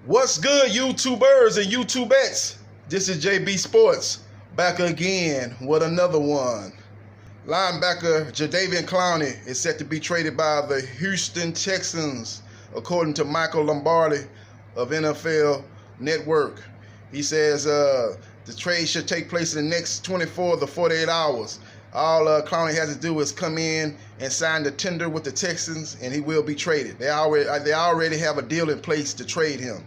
What's good, YouTubers and YouTubettes? This is JB Sports back again with another one. Linebacker Jadeveon Clowney is set to be traded by the Houston Texans, according to Michael Lombardi of NFL Network. He says the trade should take place in the next 24 to 48 hours. All Clowney has to do is come in and sign the tender with the Texans, and he will be traded. They already have a deal in place to trade him.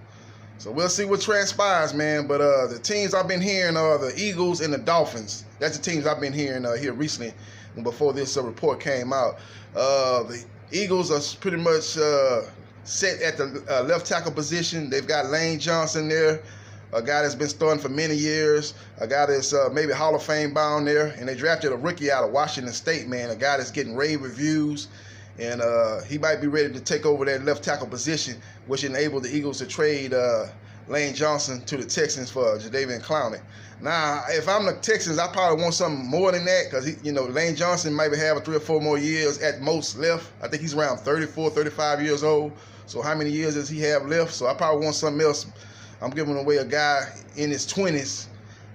So we'll see what transpires, man. But the teams I've been hearing are the Eagles and the Dolphins. That's the teams I've been hearing here recently, before this report came out. The Eagles are pretty much set at the left tackle position. They've got Lane Johnson there, a guy that's been starting for many years, a guy that's maybe Hall of Fame bound there. And they drafted a rookie out of Washington State, man, a guy that's getting rave reviews. And he might be ready to take over that left tackle position, which enabled the Eagles to trade Lane Johnson to the Texans for Jadeveon Clowney. Now, if I'm the Texans, I probably want something more than that, because Lane Johnson might have 3 or 4 more years at most left. I think he's around 34, 35 years old. So how many years does he have left? So I probably want something else. I'm giving away a guy in his 20s,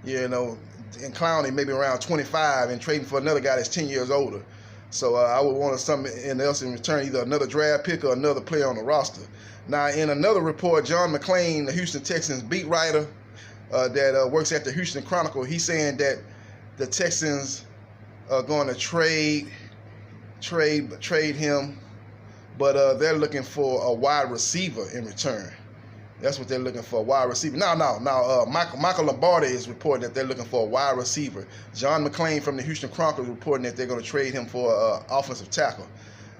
and Clowney maybe around 25, and trading for another guy that's 10 years older. So I would want something else in return, either another draft pick or another player on the roster. Now, in another report, John McClain, the Houston Texans beat writer that works at the Houston Chronicle, he's saying that the Texans are going to trade him, but they're looking for a wide receiver in return. That's what they're looking for, a wide receiver. Now, Michael Lombardi is reporting that they're looking for a wide receiver. John McClain from the Houston Chronicle is reporting that they're going to trade him for an offensive tackle.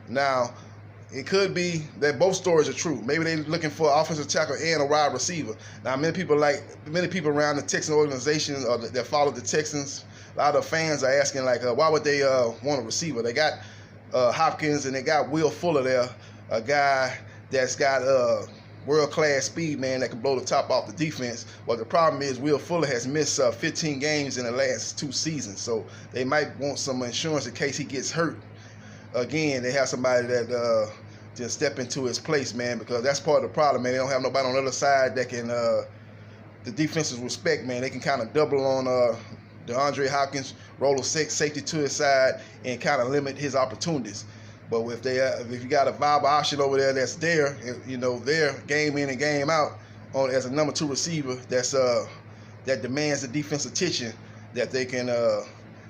Now, it could be that both stories are true. Maybe they're looking for an offensive tackle and a wide receiver. Now, many people around the Texan organization that follow the Texans, a lot of fans are asking, why would they want a receiver? They got Hopkins and they got Will Fuller there, a guy that's got world-class speed, man, that can blow the top off the defense. But the problem is Will Fuller has missed 15 games in the last 2 seasons, so they might want some insurance in case he gets hurt. Again, they have somebody that just step into his place, man, because that's part of the problem, man. They don't have nobody on the other side that can the defense's respect, man. They can kind of double on DeAndre Hopkins, roll a safety to his side, and kind of limit his opportunities. But if you got a viable option over there that's there, they're game in and game out as a number 2 receiver that demands the defense attention, that they can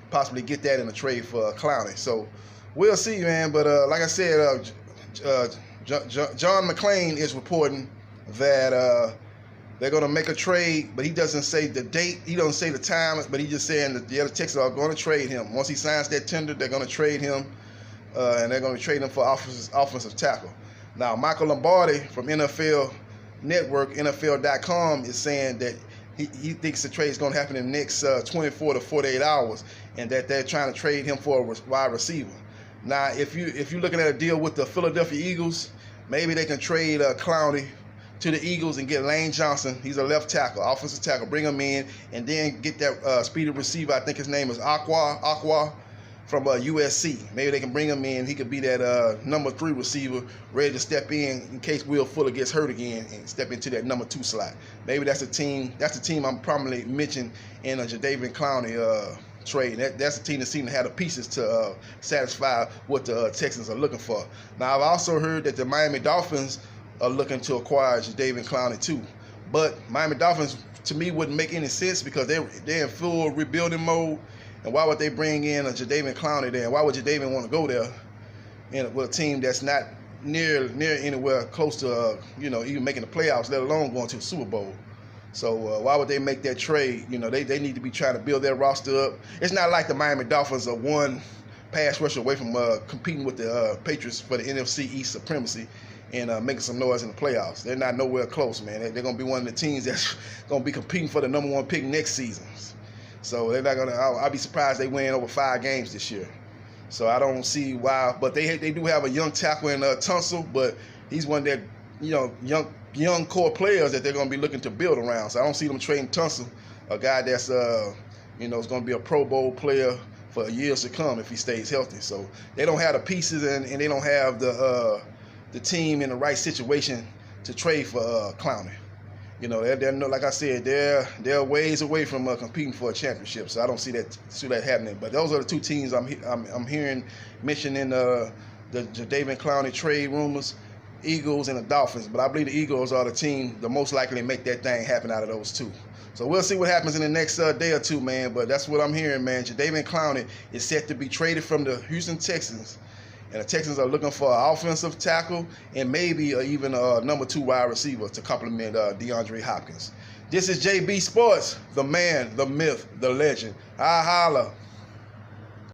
possibly get that in a trade for Clowney. So we'll see, man. But like I said, John McClain is reporting that they're going to make a trade, but he doesn't say the date. He doesn't say the time, but he's just saying that the other Texans are going to trade him. Once he signs that tender, they're going to trade him. And they're going to trade him for offensive tackle. Now, Michael Lombardi from NFL Network, NFL.com, is saying that he thinks the trade is going to happen in the next 24 to 48 hours, and that they're trying to trade him for a wide receiver. Now, if you're looking at a deal with the Philadelphia Eagles, maybe they can trade Clowney to the Eagles and get Lane Johnson. He's a left tackle, offensive tackle. Bring him in, and then get that speedy receiver. I think his name is Aqua. From USC. Maybe they can bring him in. He could be that number 3 receiver, ready to step in case Will Fuller gets hurt again and step into that number 2 slot. Maybe that's the team. That's the team I'm probably mentioning in a Jadeveon Clowney trade. That's the team that seems to have the pieces to satisfy what the Texans are looking for. Now, I've also heard that the Miami Dolphins are looking to acquire Jadeveon Clowney too. But Miami Dolphins, to me, wouldn't make any sense because they're in full rebuilding mode. And why would they bring in a Jadeveon Clowney there? Why would Jadeveon want to go there with a team that's not near anywhere close to even making the playoffs, let alone going to the Super Bowl? So why would they make that trade? They need to be trying to build their roster up. It's not like the Miami Dolphins are one pass rush away from competing with the Patriots for the NFC East supremacy and making some noise in the playoffs. They're not nowhere close, man. They're going to be one of the teams that's going to be competing for the number 1 pick next season. So they're not gonna. I'll be surprised they win over 5 games this year. So I don't see why. But they do have a young tackle in Tunsil, but he's one of their young core players that they're gonna be looking to build around. So I don't see them trading Tunsil, a guy that's is gonna be a Pro Bowl player for years to come if he stays healthy. So they don't have the pieces and they don't have the team in the right situation to trade for Clowney. You know, they're like I said, they're ways away from competing for a championship. So I don't see that happening. But those are the two teams I'm hearing mentioned in the Jadeveon Clowney trade rumors. Eagles and the Dolphins, but I believe the Eagles are the team the most likely to make that thing happen out of those two. So we'll see what happens in the next day or two, man. But that's what I'm hearing, man. Jadeveon Clowney is set to be traded from the Houston Texans, and the Texans are looking for an offensive tackle and maybe even a number 2 wide receiver to complement DeAndre Hopkins. This is JB Sports, the man, the myth, the legend. I holla.